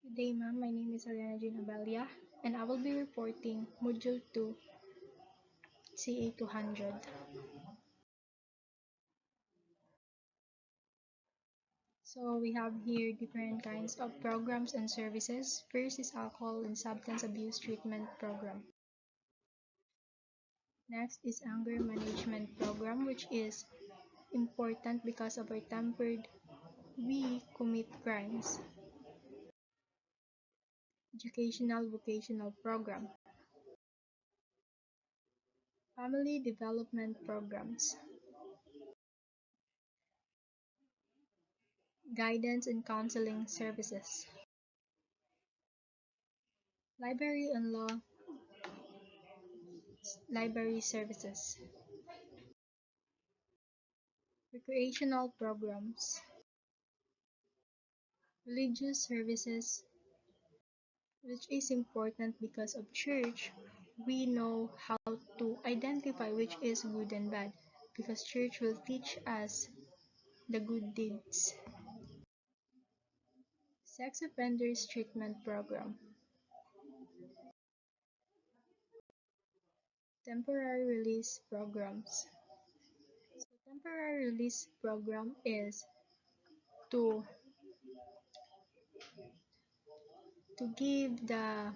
Good day, ma'am. My name is Ariana Jean Abelia, and I will be reporting Module 2, CA 200. So we have here different kinds of programs and services. First is Alcohol and Substance Abuse Treatment Program. Next is Anger Management Program, which is important because of our tempered we commit crimes. Educational Vocational Program. Family Development Programs. Guidance and Counseling Services. Library and Law Library Services. Recreational programs. Religious services, which is important because of church. We know how to identify which is good and bad because church will teach us the good deeds. Sex offenders treatment program. Temporary release programs. So temporary release program is to give the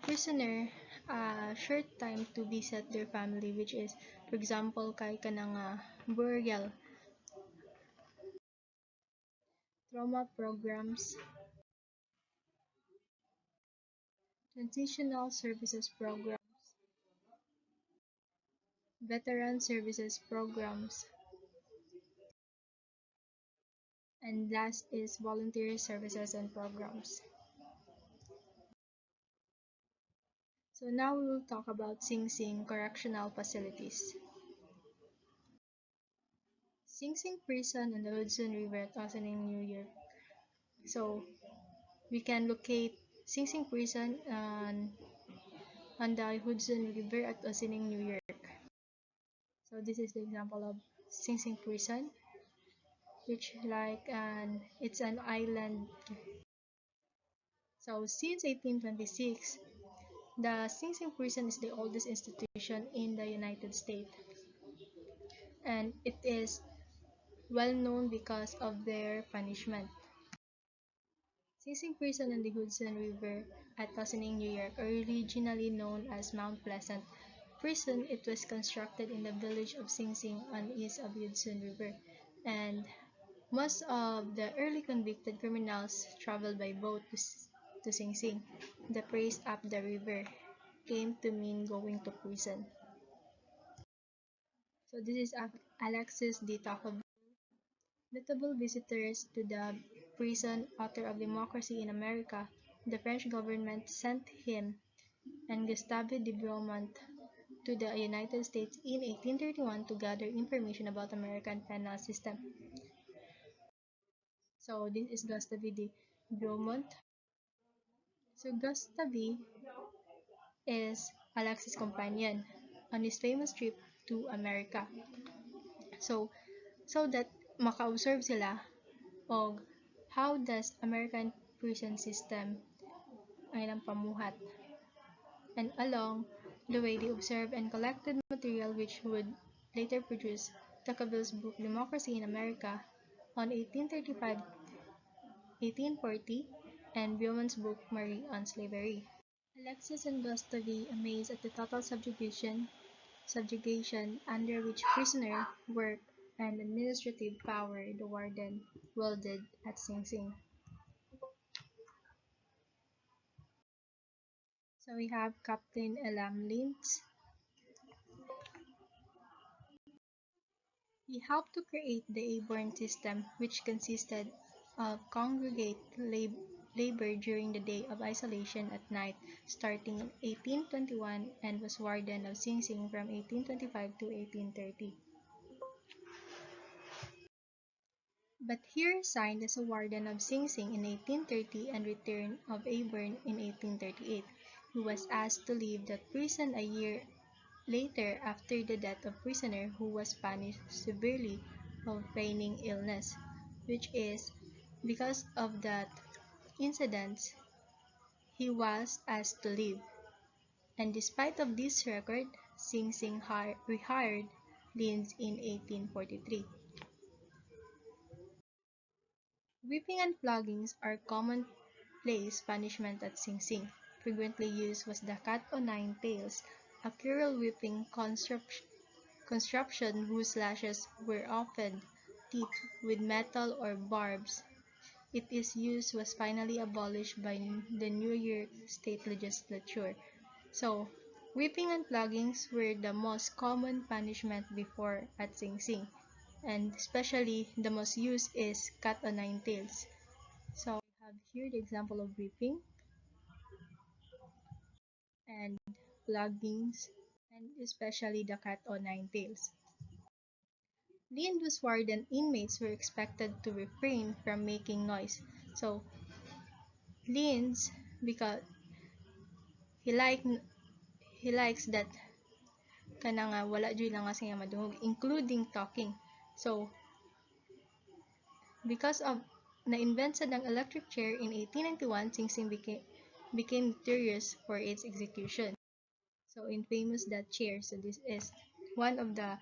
prisoner a short time to visit their family, which is for example kay kanang burial. Trauma programs. Transitional services programs. Veteran services programs. And last is volunteer services and programs. So now we will talk about Sing Sing Correctional Facilities. Sing Sing Prison on the Hudson River at Ossining, New York. So we can locate Sing Sing Prison on the Hudson River at Ossining, New York. So this is the example of Sing Sing Prison, which it's an island. So since 1826, the Sing Sing Prison is the oldest institution in the United States, and it is well known because of their punishment. Sing Sing Prison on the Hudson River at Ossining, New York, originally known as Mount Pleasant Prison. It was constructed in the village of Sing Sing on east of Hudson River, and most of the early convicted criminals traveled by boat to Sing Sing. The phrase "up the river" came to mean going to prison. So this is Alexis de Tocqueville. Notable visitors to the prison, author of Democracy in America. The French government sent him and Gustave de Beaumont to the United States in 1831 to gather information about American penal system. So this is Gustave de Beaumont. So Gustave is Alexis' companion on his famous trip to America. So that maka-observe sila og how does American prison system ang ilang pamuhat. And along the way, they observed and collected material which would later produce Tocqueville's book Democracy in America on 1835-1840 and Beaumont's book Marie on Slavery. Alexis and Gustave amazed at the total subjugation under which prisoner work and administrative power the warden wielded at Sing Sing. So we have Captain Elam Lintz. He helped to create the Aborn system, which consisted of congregate labor during the day of isolation at night, starting in 1821 and was warden of Sing Sing from 1825 to 1830. But he resigned as a warden of Sing Sing in 1830 and returned of Aborn in 1838. He was asked to leave the prison a year later after the death of prisoner who was punished severely of feigning illness, which is because of that incidents, he was asked to leave. And despite of this record, Sing Sing rehired Linz in 1843. Whipping and floggings are commonplace punishment at Sing Sing. Frequently used was the cat o' nine tails, a cruel whipping construction whose lashes were often tipped with metal or barbs. Its use was finally abolished by the New York State Legislature. So, whipping and floggings were the most common punishment before at Sing Sing, and especially the most used is cat o' nine tails. So, we have here the example of whipping and floggings, and especially the cat o' nine tails. Lind was warned inmates were expected to refrain from making noise. So, Linz, because he like he likes that kana nga wala jud lang nga siya madungog, including talking. So, because of na-invent sa ng electric chair in 1891, Sing Sing became notorious for its execution. So, infamous that chair. So, this is one of the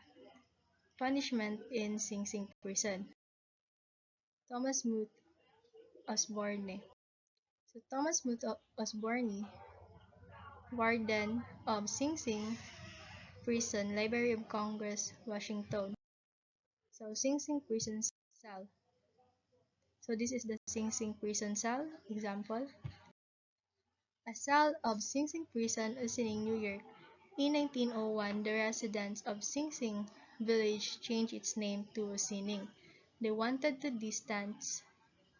punishment in Sing Sing prison. Thomas Muth Osborne. So, Thomas Muth Osborne, warden of Sing Sing Prison, Library of Congress, Washington. So, Sing Sing prison cell. So, this is the Sing Sing prison cell example. A cell of Sing Sing prison is in New York. In 1901, the residents of Sing Sing village changed its name to Sining. They wanted to distance,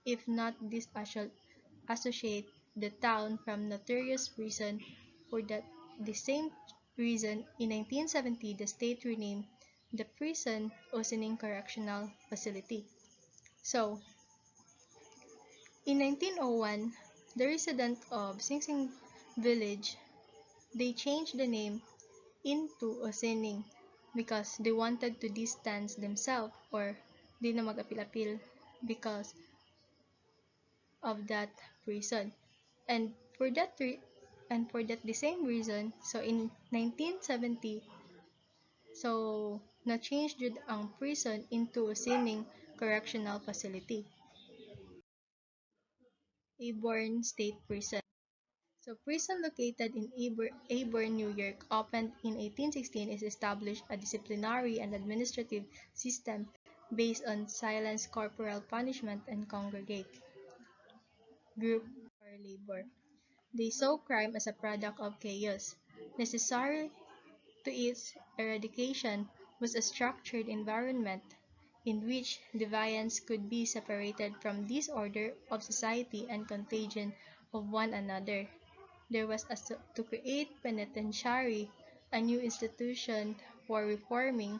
if not disassociate, the town from notorious prison. For the same reason, in 1970, the state renamed the prison Ossining Correctional Facility. So, in 1901, the residents of Sing Sing village, they changed the name into Ossining because they wanted to distance themselves or di na mag-apil-apil because of that prison. And for that the same reason, so in 1970, so na-change jud ang prison into Sining Correctional Facility. Aborn State Prison. So prison located in Auburn, New York, opened in 1816, is established a disciplinary and administrative system based on silence, corporal punishment, and congregate group or labor. They saw crime as a product of chaos. Necessary to its eradication was a structured environment in which deviance could be separated from disorder of society and contagion of one another. There was to create penitentiary, a new institution for reforming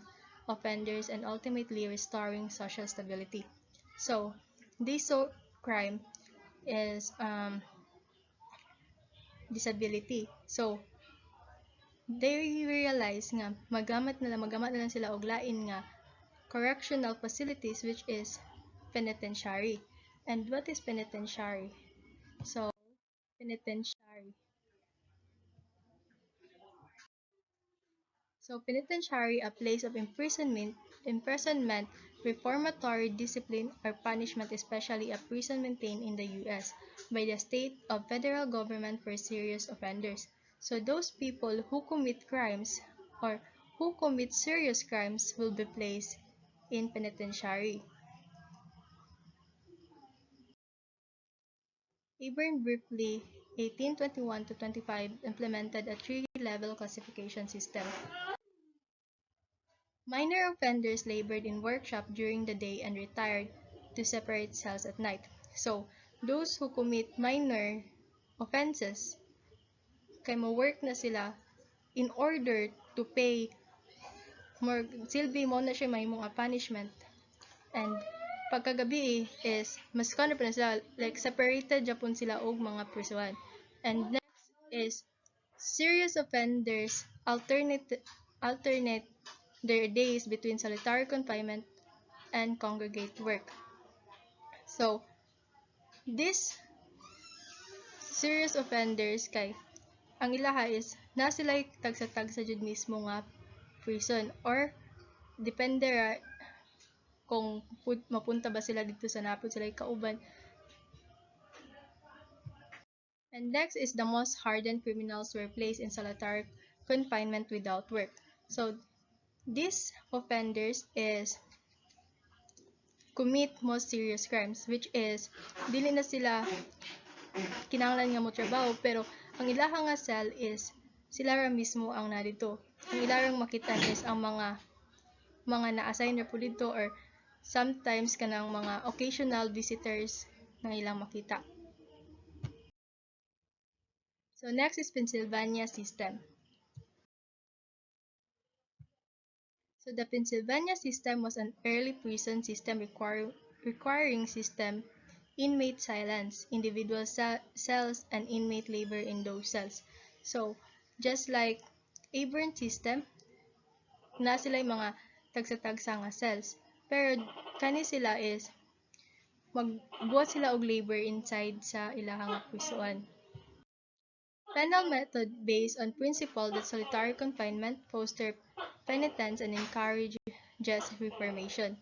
offenders and ultimately restoring social stability. So, they saw crime is disability. So, they realize nga magamat na lang sila og lain nga correctional facilities, which is penitentiary. And what is penitentiary? So, penitentiary. So, penitentiary, a place of imprisonment, reformatory discipline, or punishment, especially a prison maintained in the U.S. by the state or federal government for serious offenders. So, those people who commit crimes or who commit serious crimes will be placed in penitentiary. Auburn briefly, 1821 to 25, implemented a three-level classification system. Minor offenders labored in workshop during the day and retired to separate cells at night. So, those who commit minor offenses, kay mo-work na sila in order to pay more, silbi mo na siya may mga punishment. And pagkagabi is mas pa na sila, like separated japon sila og mga prisuhan. And next is serious offenders alternate their days between solitary confinement and congregate work. So, this serious offenders kay ang ilaha is na sila'y tag sa jud mismo nga prison or depende ra kung mapunta ba sila dito sa napod sila'y kauban. And next is the most hardened criminals were placed in solitary confinement without work. So these offenders is commit most serious crimes, which is dili na sila kinahanglan nga mo trabaho, pero ang ilaha nga cell is sila ra mismo ang narito. Ang ilarang makitan is ang mga na-assign ra po dito or sometimes kanang mga occasional visitors na ilang makita. So next is Pennsylvania system. So the Pennsylvania system was an early prison system requiring system inmate silence, individual cells, and inmate labor in those cells. So just like Aborn system, na sila yung mga tagsa-tagsa nga cells. Pero kani sila is magbuhat sila og labor inside sa ilahang prisuan. Penal method based on principle that solitary confinement foster penitence and encourages reformation.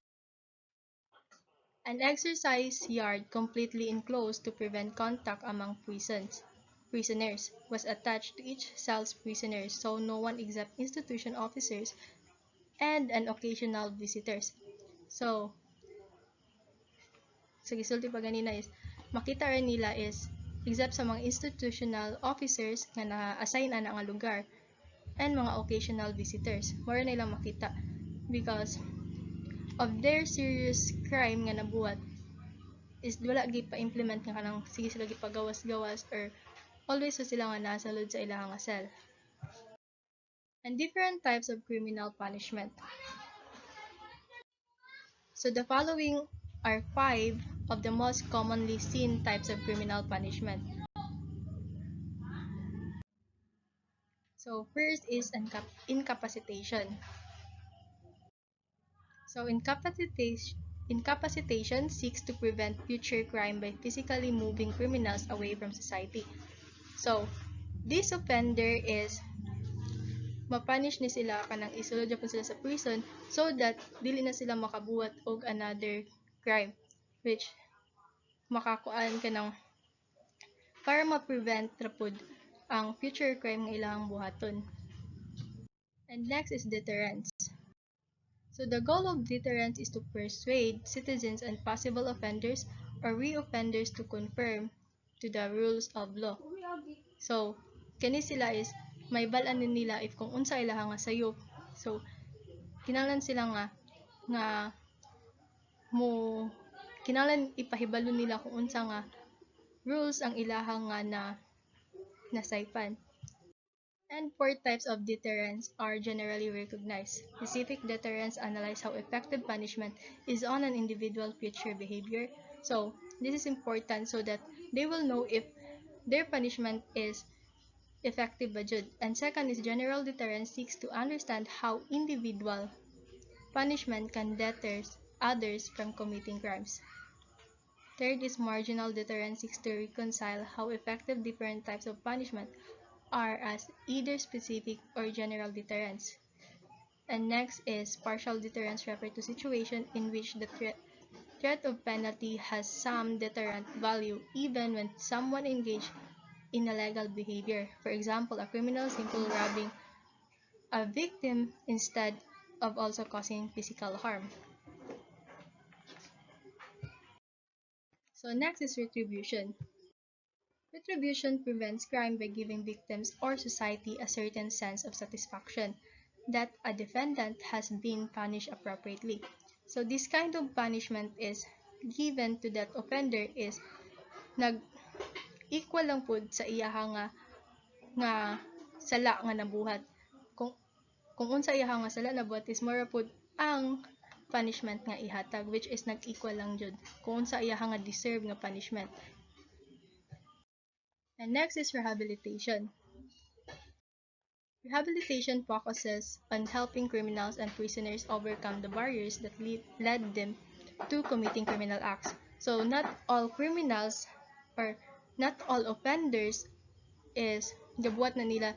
An exercise yard completely enclosed to prevent contact among prisoners was attached to each cell's prisoners so no one except institution officers and an occasional visitors. So, sa gisulti pa ganina is makita rin nila is except sa mga institutional officers nga na-assign na nga lugar and mga occasional visitors. Mura nilang makita because of their serious crime nga nabuhat is wala gi pa-implement nga kanang sige sila gipagawas-gawas or always sa sila nga nasalod sa ilahang nga cell. And different types of criminal punishment. So the following are 5 of the most commonly seen types of criminal punishment. So first is incapacitation. So incapacitation seeks to prevent future crime by physically moving criminals away from society. So this offender is mapunish ni sila kanang isulod gyapon sila sa prison so that dili na sila makabuhat og another crime which makakuan kanang para ma-prevent rapod ang future crime nga ilang buhaton. And next is deterrence. So the goal of deterrence is to persuade citizens and possible offenders or re-offenders to conform to the rules of law. So kani sila is may balan nila if kung unsa ilaha nga sayop. So kinahanglan sila nga mo kinahanglan ipahibalo nila kung unsa nga rules ang ilaha nga nasaypan. And 4 types of deterrence are generally recognized. Specific deterrence analyze how effective punishment is on an individual future behavior. So this is important so that they will know if their punishment is effective ba jud. And second is general deterrence seeks to understand how individual punishment can deter others from committing crimes. Third is marginal deterrence seeks to reconcile how effective different types of punishment are as either specific or general deterrence. And next is partial deterrence refer to situation in which the threat of penalty has some deterrent value even when someone engaged in illegal behavior. For example, a criminal simply robbing a victim instead of also causing physical harm. So next is retribution. Retribution prevents crime by giving victims or society a certain sense of satisfaction that a defendant has been punished appropriately. So this kind of punishment is given to that offender is equal lang pud sa iyaha nga sala nga nabuhat. Kung unsa iyaha nga sala nabuhat is mura pud ang punishment nga ihatag which is nag-equal lang jud kung unsa iyaha nga deserve nga punishment. And next is rehabilitation. Rehabilitation focuses on helping criminals and prisoners overcome the barriers that led them to committing criminal acts. So not all criminals or not all offenders is gabuhat na nila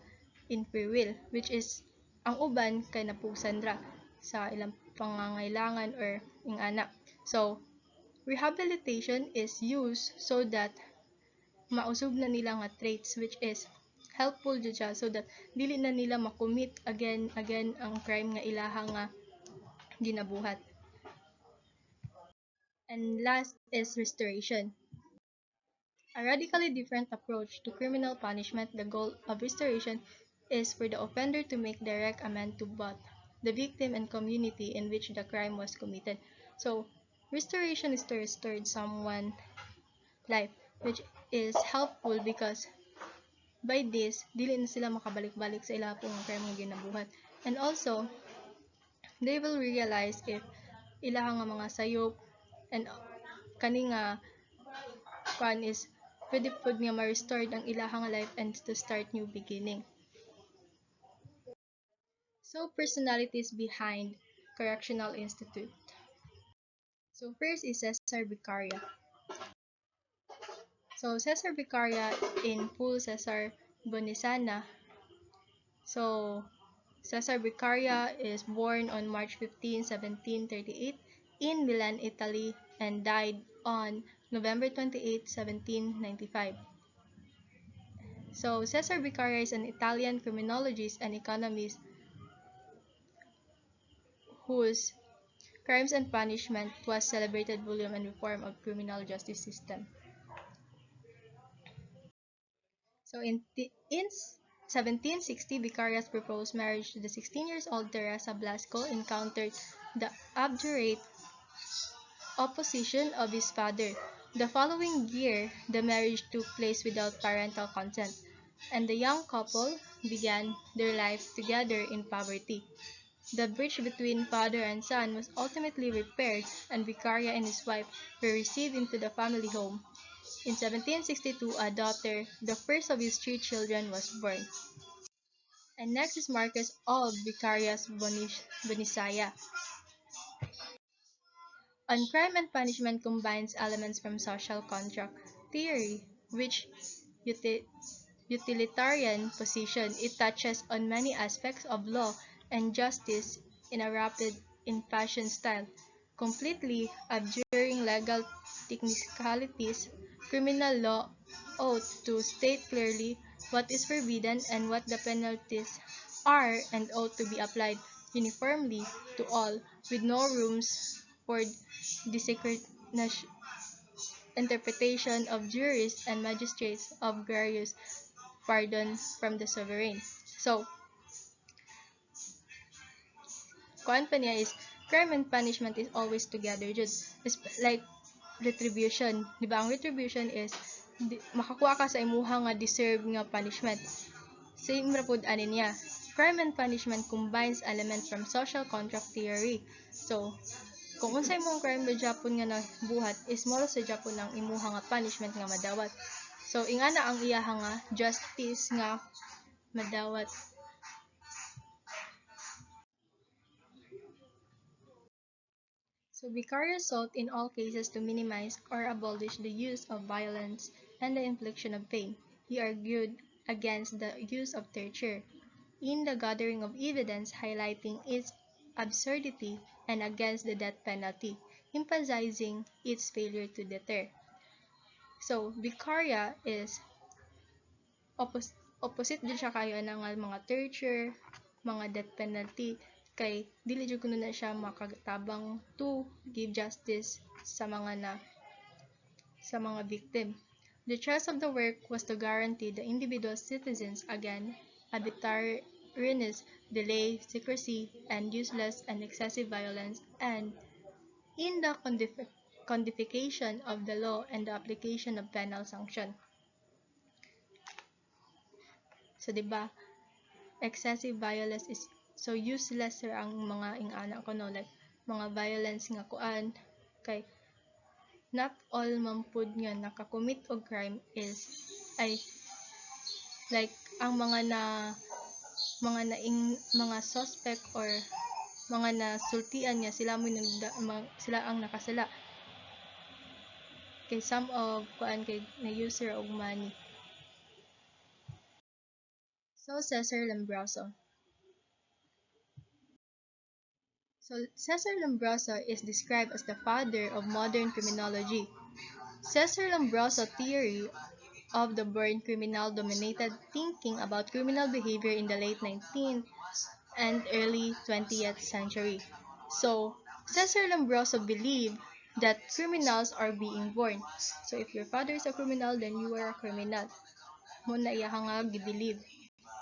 in free will, which is ang uban kay napusan ra sa ilang pangangailangan or ing anak. So, rehabilitation is used so that mausog na nila nga traits which is helpful jud siya so that dili na nila makommit again ang crime nga ilaha nga ginabuhat. And last is restoration. A radically different approach to criminal punishment. The goal of restoration is for the offender to make direct amends to both the victim and community in which the crime was committed. So, restoration is to restore someone's life, which is helpful because by this, dili na sila makabalik-balik sa ila pong crime nga ginabuhat. And also, they will realize if ila nga mga sayop and kani nga kwan is pwede pod nga ma-restored ang ilahang life and to start new beginning. So, personalities behind Correctional Institute. So, first is Cesar Vicaria. So, Cesar Vicaria in full Cesar Bonisana. So, Cesar Vicaria is born on March 15, 1738 in Milan, Italy and died on November 28, 1795. So, Cesar Vicaria is an Italian criminologist and economist whose Crimes and Punishment was celebrated volume and reform of criminal justice system. So, in 1760, Vicaria's proposed marriage to the 16 years old Teresa Blasco encountered the obdurate opposition of his father. The following year, the marriage took place without parental consent, and the young couple began their life together in poverty. The breach between father and son was ultimately repaired, and Vicaria and his wife were received into the family home. In 1762, a daughter, the first of his 3 children, was born. And next is Marquess of Vicaria's Bonisaya. On Crime and Punishment combines elements from social contract theory, which utilitarian position. It touches on many aspects of law and justice in a rapid, impassioned style, completely abjuring legal technicalities. Criminal law ought to state clearly what is forbidden and what the penalties are and ought to be applied uniformly to all, with no rooms for discretionary interpretation of jurists and magistrates of various pardon from the sovereign. So, kuan pa niya is crime and punishment is always together. Just like retribution. Di ba? Ang retribution is makakuha ka sa imuha nga deserve nga punishment. Same ra pud ani niya. Crime and punishment combines elements from social contract theory. So, kung unsay mong crime ba Japon nga nabuhat is moro sa Japon ang imuha nga punishment nga madawat. So, ingana ang iyaha nga justice nga madawat. So, Vicaria sought in all cases to minimize or abolish the use of violence and the infliction of pain. He argued against the use of torture in the gathering of evidence, highlighting its absurdity, and against the death penalty, emphasizing its failure to deter. So, Vicaria is opposite din siya kayo ng mga torture, mga death penalty, kay dili jud kuno na siya makatabang to give justice sa mga victim. The thrust of the work was to guarantee the individual citizens against arbitrariness, delay, secrecy, and useless and excessive violence, and in the codification of the law and the application of penal sanction. So, diba, excessive violence is so useless sir ang mga ingana ko no, like mga violence nga kuan kay not all mampud nga nakakommit og crime is ay like ang mga suspect or mga nasultian niya sila ang nakasala. kay some of kuan kay na user og money. So Cesar Lombroso. So Cesar Lombroso is described as the father of modern criminology. Cesar Lombroso theory of the born criminal dominated thinking about criminal behavior in the late 19th and early 20th century. So, Cesar Lombroso believed that criminals are being born. So, if your father is a criminal, then you are a criminal. Muna iya nga gibilieve.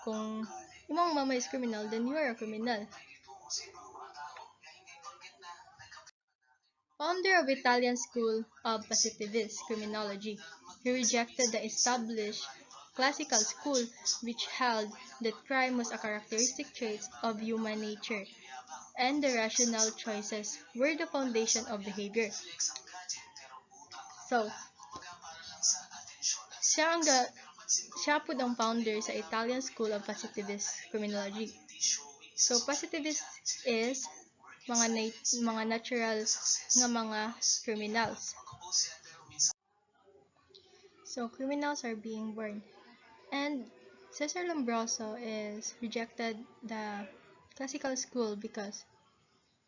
Kung imong mama is criminal, then you are a criminal. Founder of Italian School of Positivist Criminology, he rejected the established classical school which held that crime was a characteristic trait of human nature and the rational choices were the foundation of behavior. So, siya ang ga, siya po ang founder sa Italian School of Positivist Criminology. So, positivist is mga natural nga mga criminals. So, criminals are being born. And Cesar Lombroso is rejected the classical school because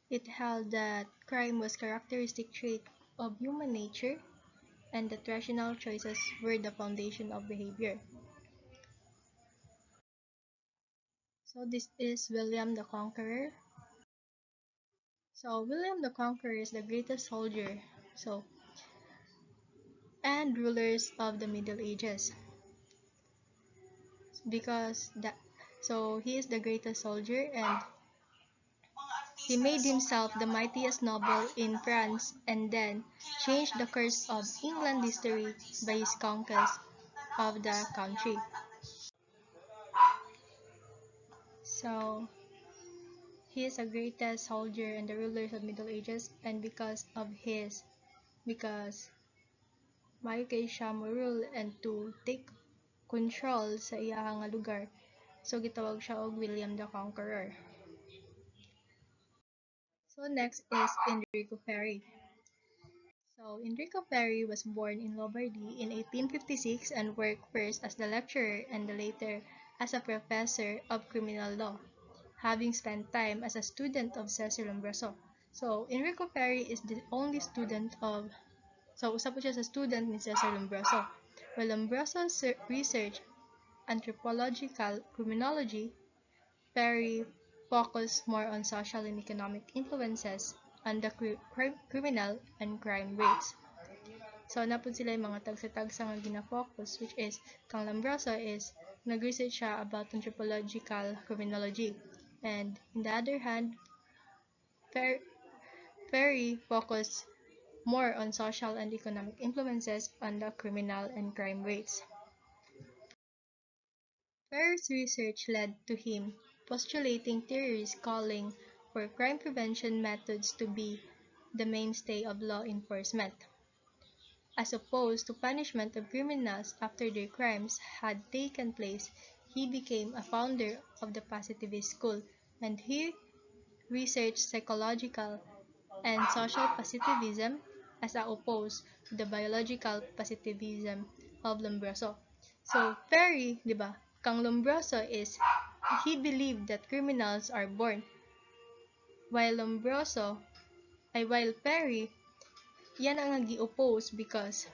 it held that crime was characteristic trait of human nature and that rational choices were the foundation of behavior. So this is William the Conqueror. So William the Conqueror is the greatest soldier and rulers of the Middle Ages because he is the greatest soldier and he made himself the mightiest noble in France and then changed the course of England history by his conquest of the country. So he is the greatest soldier and the rulers of Middle Ages and because maayo kay siya mo rule and to take control sa iyang nga lugar. So gitawag siya og William the Conqueror. So next is Enrico Ferri. So Enrico Ferri was born in Lombardy in 1856 and worked first as the lecturer and later as a professor of criminal law, having spent time as a student of Cesar Lombroso. So Enrico Ferri is the only student of usa po siya sa student ni Cesar Lombroso. While Lombroso researched anthropological criminology, Ferri focused more on social and economic influences on the criminal and crime rates. So, napod sila yung mga tagsa-tagsa nga gina-focus, which is, kang Lombroso is, nag-research siya about anthropological criminology. And, in the other hand, Ferri focused more on social and economic influences on the criminal and crime rates. Ferri's research led to him postulating theories calling for crime prevention methods to be the mainstay of law enforcement, as opposed to punishment of criminals after their crimes had taken place. He became a founder of the Positivist School, and he researched psychological and social positivism as opposed to the biological positivism of Lombroso. So, Ferri, di ba, kang Lombroso is, he believed that criminals are born, while Ferri, yan ang nag-i-oppose because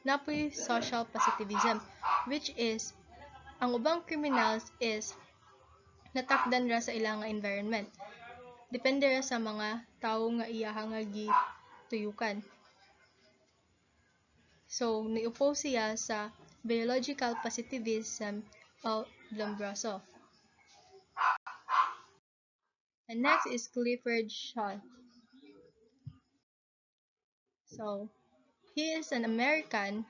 napoy social positivism, which is, ang ubang criminals is natakdan ra sa ilang environment. Depende ra sa mga tawo nga iyaha nga gituyukan. So, ni-oppose siya sa biological positivism of Lombroso. And next is Clifford Shaw. So, he is an American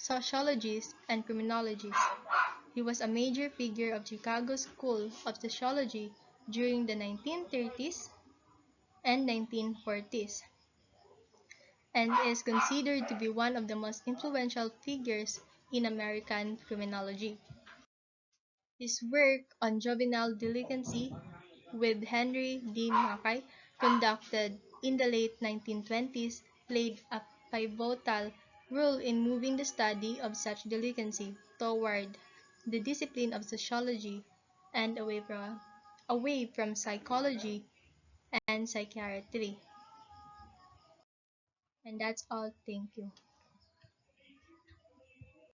sociologist and criminologist. He was a major figure of Chicago School of Sociology during the 1930s and 1940s, and is considered to be one of the most influential figures in American criminology. His work on juvenile delinquency with Henry D. Mackay, conducted in the late 1920s, played a pivotal role in moving the study of such delinquency toward the discipline of sociology and away from psychology and psychiatry. And that's all. Thank you.